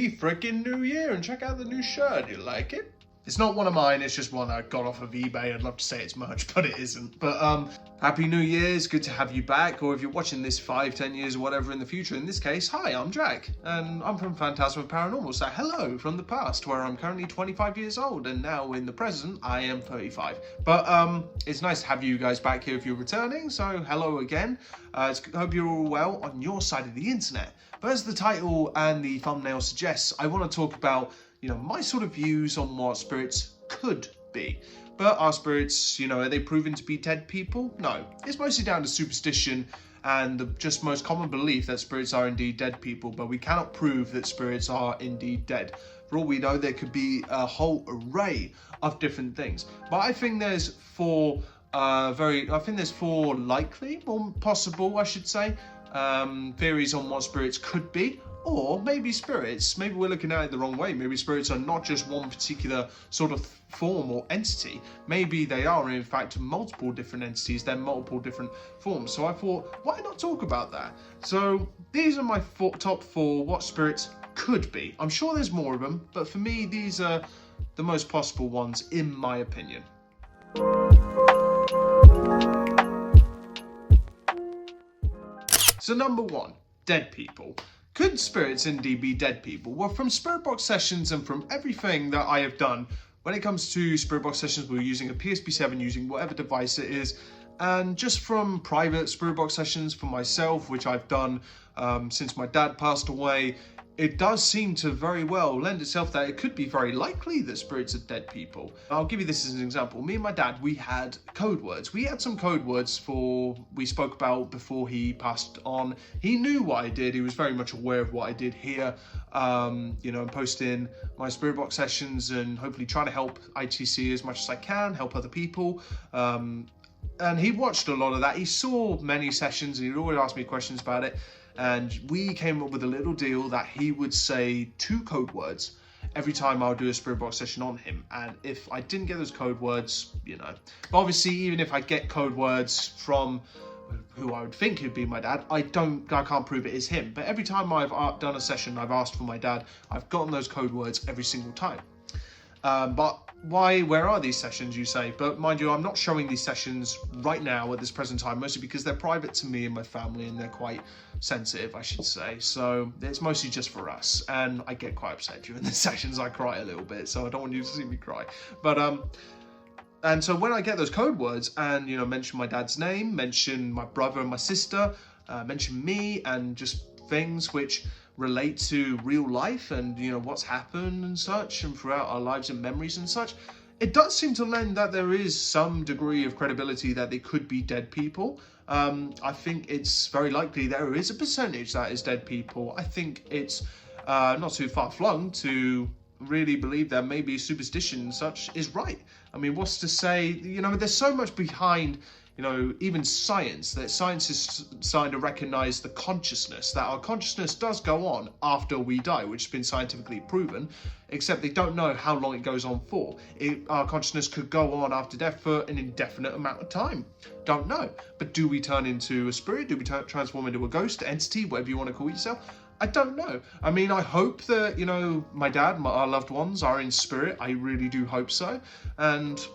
Happy freaking New Year, and check out the new shirt. You like it? It's not one of mine, it's just one I got off of eBay. I'd love to say it's merch, but it isn't. But Happy New Year, it's good to have you back. Or if you're watching this 5, 10 years or whatever in the future, in this case, hi, I'm Jack. And I'm from Phantasma Paranormal, so hello from the past, where I'm currently 25 years old. And now in the present, I am 35. But it's nice to have you guys back here if you're returning, so hello again. Hope you're all well on your side of the internet. But as the title and the thumbnail suggests, I want to talk about my sort of views on what spirits could be. But are spirits, are they proven to be dead people? No. It's mostly down to superstition and the just most common belief that spirits are indeed dead people, but we cannot prove that spirits are indeed dead. For all we know, there could be a whole array of different things. But I think there's four likely, or possible, I should say, theories on what spirits could be. Or maybe we're looking at it the wrong way. Maybe spirits are not just one particular sort of form or entity. Maybe they are, in fact, multiple different entities. They're multiple different forms. So I thought, why not talk about that? So these are my top 4 what spirits could be. I'm sure there's more of them, but for me, these are the most possible ones, in my opinion. So number 1, dead people. Could spirits indeed be dead people? Well, from Spirit Box sessions and from everything that I have done, when it comes to Spirit Box sessions, we're using a PSP-7, using whatever device it is, and just from private Spirit Box sessions for myself, which I've done since my dad passed away, it does seem to very well lend itself that it could be very likely that spirits are dead people. I'll give you this as an example. Me and my dad, we had code words. We had some code words we spoke about before he passed on. He knew what I did. He was very much aware of what I did here, and posting my Spirit Box sessions and hopefully trying to help ITC as much as I can, help other people. And he watched a lot of that. He saw many sessions and he'd always ask me questions about it. And we came up with a little deal that he would say 2 code words every time I would do a Spirit Box session on him. And if I didn't get those code words, But obviously, even if I get code words from who I would think would be my dad, I can't prove it is him. But every time I've done a session, I've asked for my dad, I've gotten those code words every single time. But where are these sessions, you say? But mind you, I'm not showing these sessions right now at this present time, mostly because they're private to me and my family, and they're quite sensitive, I should say. So it's mostly just for us, and I get quite upset during the sessions. I cry a little bit, so I don't want you to see me cry. But and so when I get those code words and mention my dad's name, mention my brother and my sister, mention me, and just things which relate to real life and what's happened and such, and throughout our lives and memories and such, it does seem to lend that there is some degree of credibility that they could be dead people. I think it's very likely there is a percentage that is dead people. I think it's not too far flung to really believe that maybe superstition and such is right. I mean, what's to say, there's so much behind even science, that science is starting to recognize the consciousness, that our consciousness does go on after we die, which has been scientifically proven, except they don't know how long it goes on for. Our consciousness could go on after death for an indefinite amount of time. Don't know. But do we turn into a spirit? Do we transform into a ghost, entity, whatever you want to call yourself? I don't know. I mean, I hope that, my dad, our loved ones are in spirit. I really do hope so. And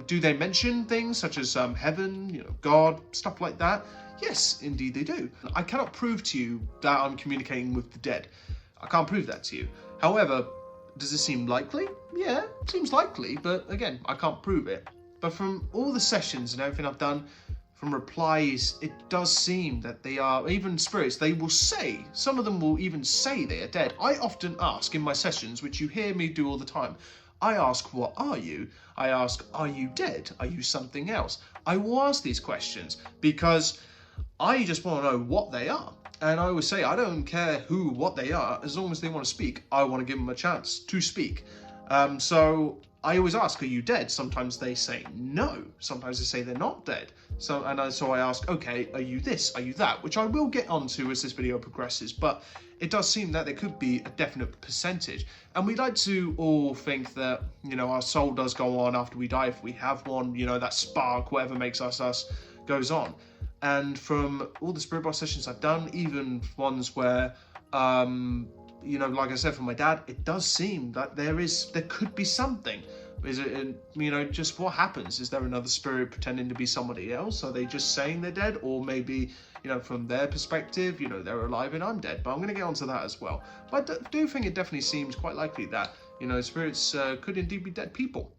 do they mention things such as heaven, God, stuff like that? Yes, indeed they do. I cannot prove to you that I'm communicating with the dead. I can't prove that to you. However, does it seem likely? Yeah, it seems likely, but again, I can't prove it. But from all the sessions and everything I've done, from replies, it does seem that they are, even spirits, they will say, some of them will even say they are dead. I often ask in my sessions, which you hear me do all the time, I ask, what are you? I ask, are you dead? Are you something else? I will ask these questions because I just want to know what they are. And I always say, I don't care what they are, as long as they want to speak, I want to give them a chance to speak. So I always ask, are you dead? Sometimes they say no. Sometimes they say they're not dead. So I ask, okay, are you this? Are you that? Which I will get onto as this video progresses, but it does seem that there could be a definite percentage. And we like to all think that, our soul does go on after we die, if we have one, that spark, whatever makes us, goes on. And from all the Spirit Box sessions I've done, even ones where you know, like I said, for my dad, it does seem that there could be something. Is it, you know, just what happens? Is there another spirit pretending to be somebody else? Are they just saying they're dead? Or maybe, you know, from their perspective, you know, they're alive and I'm dead. But I'm going to get onto that as well. But I do think it definitely seems quite likely that, you know, spirits could indeed be dead people.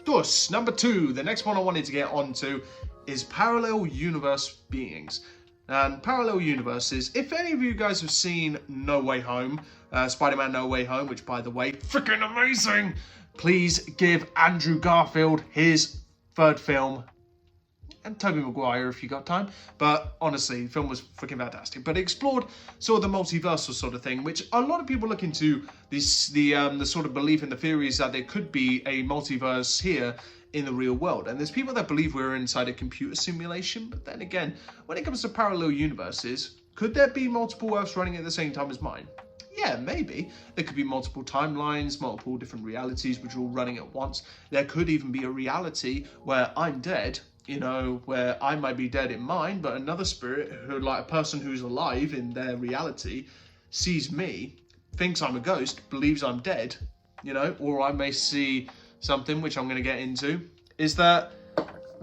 Thus, number 2, the next one I wanted to get onto is parallel universe beings. And parallel universes, if any of you guys have seen No Way Home, Spider-Man No Way Home, which by the way, freaking amazing, please give Andrew Garfield his 3rd film, and Tobey Maguire if you got time, but honestly, the film was freaking fantastic. But it explored sort of the multiversal sort of thing, which a lot of people look into the sort of belief and the theories that there could be a multiverse here in the real world. And there's people that believe we're inside a computer simulation, but then again, when it comes to parallel universes, could there be multiple Earths running at the same time as mine? Yeah, maybe. There could be multiple timelines, multiple different realities which are all running at once. There could even be a reality where I'm dead, you know, where I might be dead in mine, but another spirit, who, like a person who's alive in their reality, sees me, thinks I'm a ghost, believes I'm dead, you know, or I may see something, which I'm going to get into, is that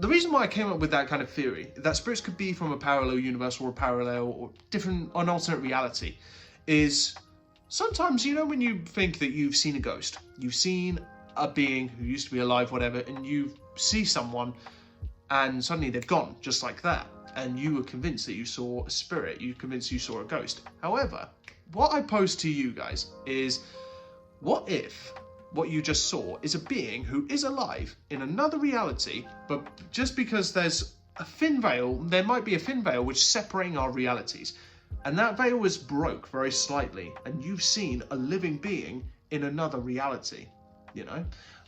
the reason why I came up with that kind of theory, that spirits could be from a parallel universe or a parallel or different, an alternate reality, is sometimes, you know, when you think that you've seen a ghost, you've seen a being who used to be alive, whatever, and you see someone and suddenly they've gone just like that, and you were convinced that you saw a spirit, you're convinced you saw a ghost. However, what I pose to you guys is, what if what you just saw is a being who is alive in another reality, but just because there's a thin veil, there might be a thin veil which is separating our realities, and that veil is broke very slightly, and you've seen a living being in another reality, you know?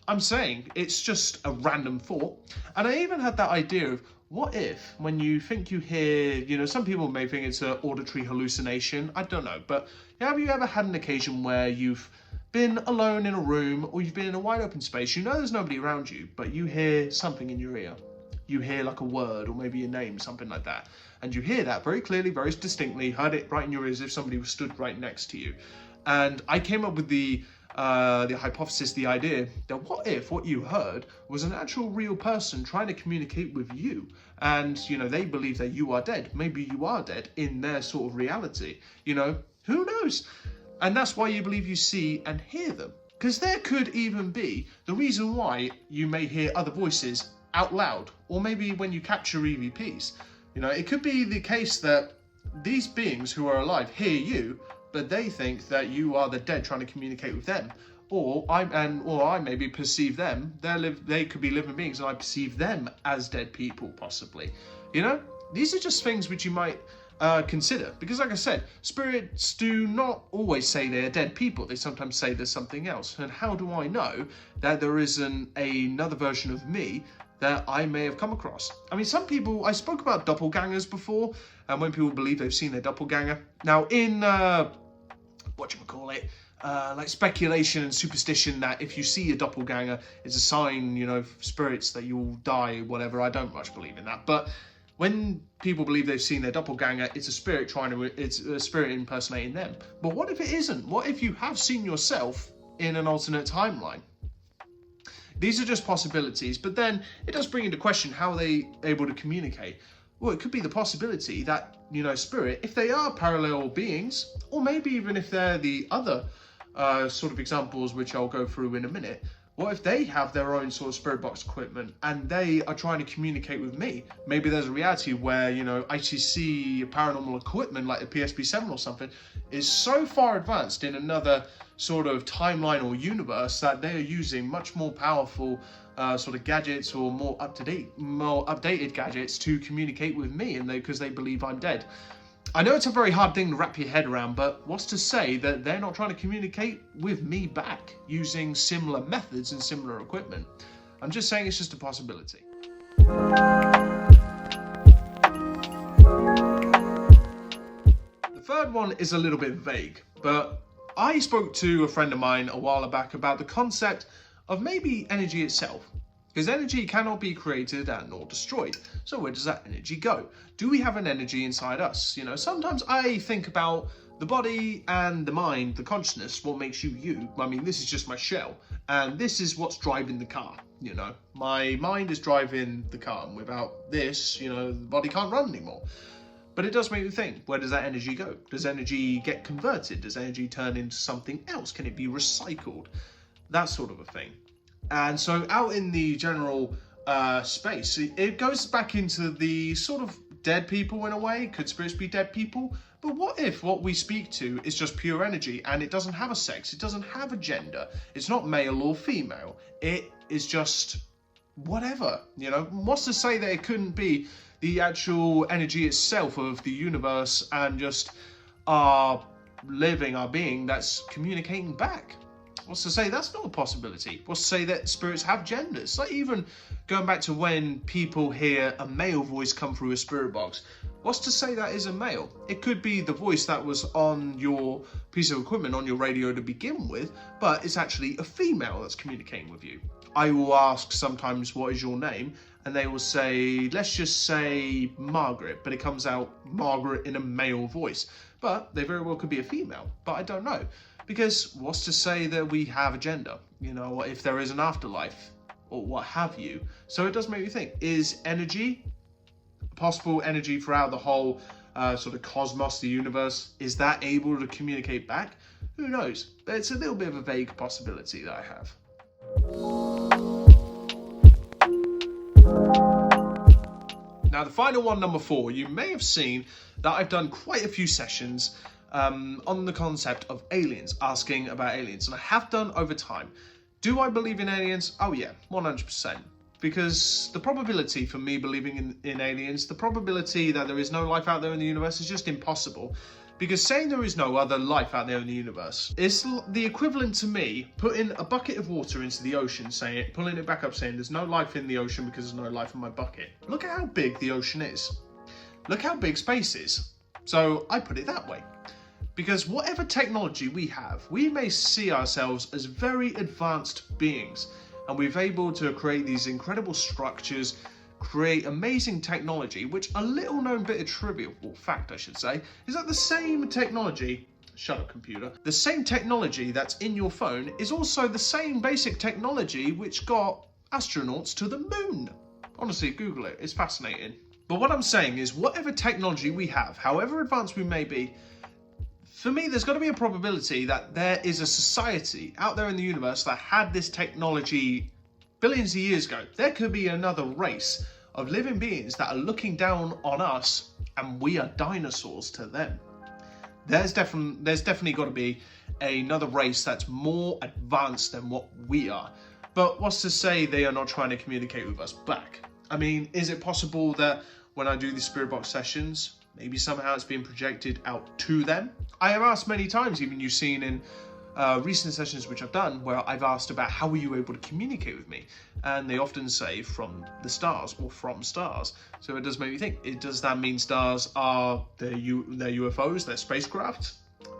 I'm saying it's just a random thought, and I even had that idea of, what if, when you think you hear, you know, some people may think it's an auditory hallucination, I don't know, but have you ever had an occasion where you've been alone in a room, or you've been in a wide open space, you know there's nobody around you, but you hear something in your ear. You hear like a word, or maybe a name, something like that. And you hear that very clearly, very distinctly, heard it right in your ears as if somebody was stood right next to you. And I came up with the hypothesis, the idea, that what if what you heard was an actual real person trying to communicate with you, and, you know, they believe that you are dead. Maybe you are dead in their sort of reality, you know, who knows? And that's why you believe you see and hear them. Because there could even be the reason why you may hear other voices out loud, or maybe when you capture EVPs. You know, it could be the case that these beings who are alive hear you, but they think that you are the dead trying to communicate with them. Or I maybe perceive them, they could be living beings, and I perceive them as dead people, possibly. You know, these are just things which you might consider, because like I said, spirits do not always say they're dead people. They sometimes say there's something else. And how do I know that there isn't another version of me that I may have come across? I mean, some people, I spoke about doppelgangers before, and when people believe they've seen their doppelganger. Now in like speculation and superstition, that if you see a doppelganger, it's a sign, you know, of spirits that you'll die, whatever. I don't much believe in that, but when people believe they've seen their doppelganger, it's a spirit it's a spirit impersonating them. But what if it isn't? What if you have seen yourself in an alternate timeline? These are just possibilities, but then it does bring into question, how are they able to communicate? Well, it could be the possibility that, you know, spirit, if they are parallel beings, or maybe even if they're the other sort of examples, which I'll go through in a minute, what if they have their own sort of spirit box equipment and they are trying to communicate with me? Maybe there's a reality where, you know, ITC paranormal equipment like the PSP-7 or something is so far advanced in another sort of timeline or universe that they are using much more powerful sort of gadgets, or more updated gadgets to communicate with me, and because they believe I'm dead. I know it's a very hard thing to wrap your head around, but what's to say that they're not trying to communicate with me back using similar methods and similar equipment? I'm just saying it's just a possibility. The third one is a little bit vague, but I spoke to a friend of mine a while back about the concept of maybe energy itself. Because energy cannot be created and nor destroyed. So where does that energy go? Do we have an energy inside us? You know, sometimes I think about the body and the mind, the consciousness, what makes you you. I mean, this is just my shell, and this is what's driving the car. You know, my mind is driving the car, and without this, you know, the body can't run anymore. But it does make me think, where does that energy go? Does energy get converted? Does energy turn into something else? Can it be recycled? That sort of a thing. And so out in the general space, it goes back into the sort of dead people in a way. Could spirits be dead people? But what if what we speak to is just pure energy and it doesn't have a sex, it doesn't have a gender, it's not male or female, it is just whatever, you know? What's to say that it couldn't be the actual energy itself of the universe and just our living, our being that's communicating back? What's to say that's not a possibility? What's to say that spirits have genders? Like even going back to when people hear a male voice come through a spirit box, what's to say that is a male? It could be the voice that was on your piece of equipment, on your radio to begin with, but it's actually a female that's communicating with you. I will ask sometimes, what is your name? And they will say, let's just say Margaret, but it comes out Margaret in a male voice. But they very well could be a female, but I don't know. Because what's to say that we have a gender? You know, if there is an afterlife or what have you. So it does make me think, is energy, possible energy throughout the whole sort of cosmos, the universe, is that able to communicate back? Who knows? But it's a little bit of a vague possibility that I have. Now the final one, number 4, you may have seen that I've done quite a few sessions on the concept of aliens, asking about aliens, and I have done over time. Do I believe in aliens? Oh yeah, 100%. Because the probability for me believing in aliens, the probability that there is no life out there in the universe is just impossible. Because saying there is no other life out there in the universe is the equivalent to me putting a bucket of water into the ocean, pulling it back up, saying there's no life in the ocean because there's no life in my bucket. Look at how big the ocean is. Look how big space is. So I put it that way. Because whatever technology we have, we may see ourselves as very advanced beings, and we're able to create these incredible structures, create amazing technology, which a little known bit of trivia, or fact I should say, is that the same technology, shut up computer, the same technology that's in your phone is also the same basic technology which got astronauts to the moon. Honestly, Google it, it's fascinating. But what I'm saying is, whatever technology we have, however advanced we may be, for me, there's got to be a probability that there is a society out there in the universe that had this technology billions of years ago. There could be another race of living beings that are looking down on us and we are dinosaurs to them. There's definitely got to be another race that's more advanced than what we are. But what's to say they are not trying to communicate with us back? I mean, is it possible that when I do these spirit box sessions, maybe somehow it's being projected out to them? I have asked many times, even you've seen in recent sessions which I've done, where I've asked about how were you able to communicate with me? And they often say from the stars or from stars. So it does make me think, does that mean stars are their UFOs, their spacecraft?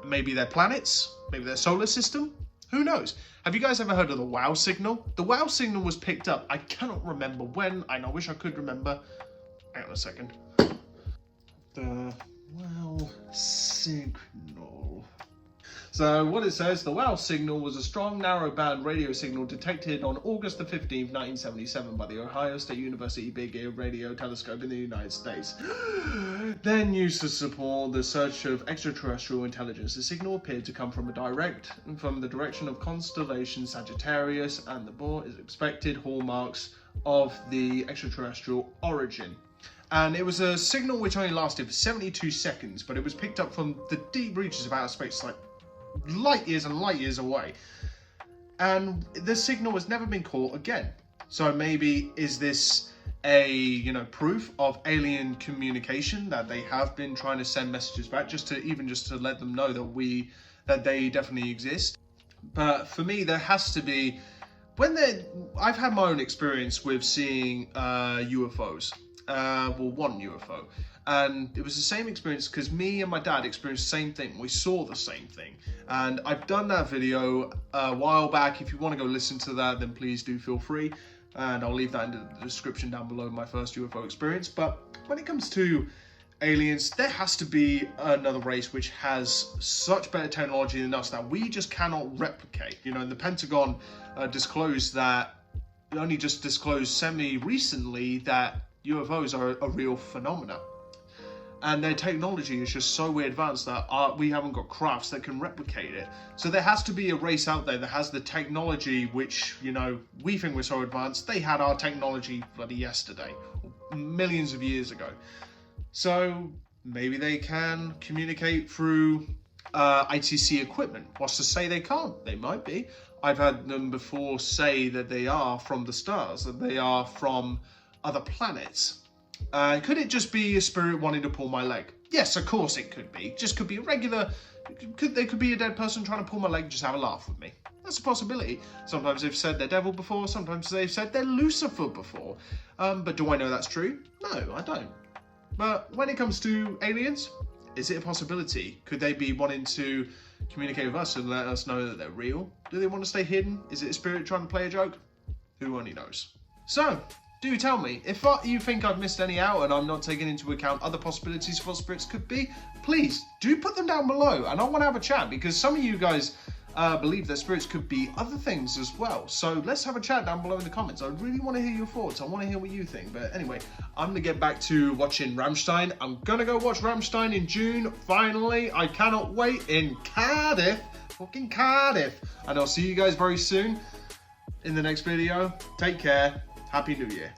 Maybe they're planets? Maybe their solar system? Who knows? Have you guys ever heard of the WOW signal? The WOW signal was picked up, I cannot remember when, and I wish I could remember. Hang on a second. The WOW signal. So what it says, the WOW signal was a strong narrowband radio signal detected on August the 15th, 1977 by the Ohio State University Big Ear Radio Telescope in the United States. Then used to support the search of extraterrestrial intelligence. The signal appeared to come from the direction of constellation Sagittarius, and the bore is expected hallmarks of the extraterrestrial origin. And it was a signal which only lasted for 72 seconds, but it was picked up from the deep reaches of outer space, like light years and light years away. And the signal has never been caught again. So maybe is this a proof of alien communication, that they have been trying to send messages back just to let them know that they definitely exist? But for me, there has to be, I've had my own experience with seeing UFOs. One UFO, and it was the same experience because me and my dad experienced the same thing. We saw the same thing, and I've done that video a while back. If you want to go listen to that, then please do feel free. and I'll leave that in the description down below, my first UFO experience. But when it comes to aliens, there has to be another race which has such better technology than us that we just cannot replicate. You know, the Pentagon disclosed that, only just disclosed semi-recently, that UFOs are a real phenomena. And their technology is just so advanced that we haven't got crafts that can replicate it. So there has to be a race out there that has the technology which, you know, we think we're so advanced. They had our technology bloody yesterday, millions of years ago. So maybe they can communicate through ITC equipment. What's to say they can't? They might be. I've had them before say that they are from the stars, that they are from other planets. Could it just be a spirit wanting to pull my leg? Yes, of course it could be. Just could be a regular, they could be a dead person trying to pull my leg and just have a laugh with me. That's a possibility. Sometimes they've said they're devil before, sometimes they've said they're Lucifer before. But do I know that's true? No, I don't. But when it comes to aliens, is it a possibility? Could they be wanting to communicate with us and let us know that they're real? Do they want to stay hidden? Is it a spirit trying to play a joke? Who only knows? So, do tell me, if you think I've missed any out and I'm not taking into account other possibilities for what spirits could be, please do put them down below, and I want to have a chat, because some of you guys believe that spirits could be other things as well. So let's have a chat down below in the comments. I really want to hear your thoughts. I want to hear what you think. But anyway, I'm going to get back to watching Rammstein. I'm going to go watch Rammstein in June, finally. I cannot wait, in Cardiff, fucking Cardiff. And I'll see you guys very soon in the next video. Take care. Happy New Year.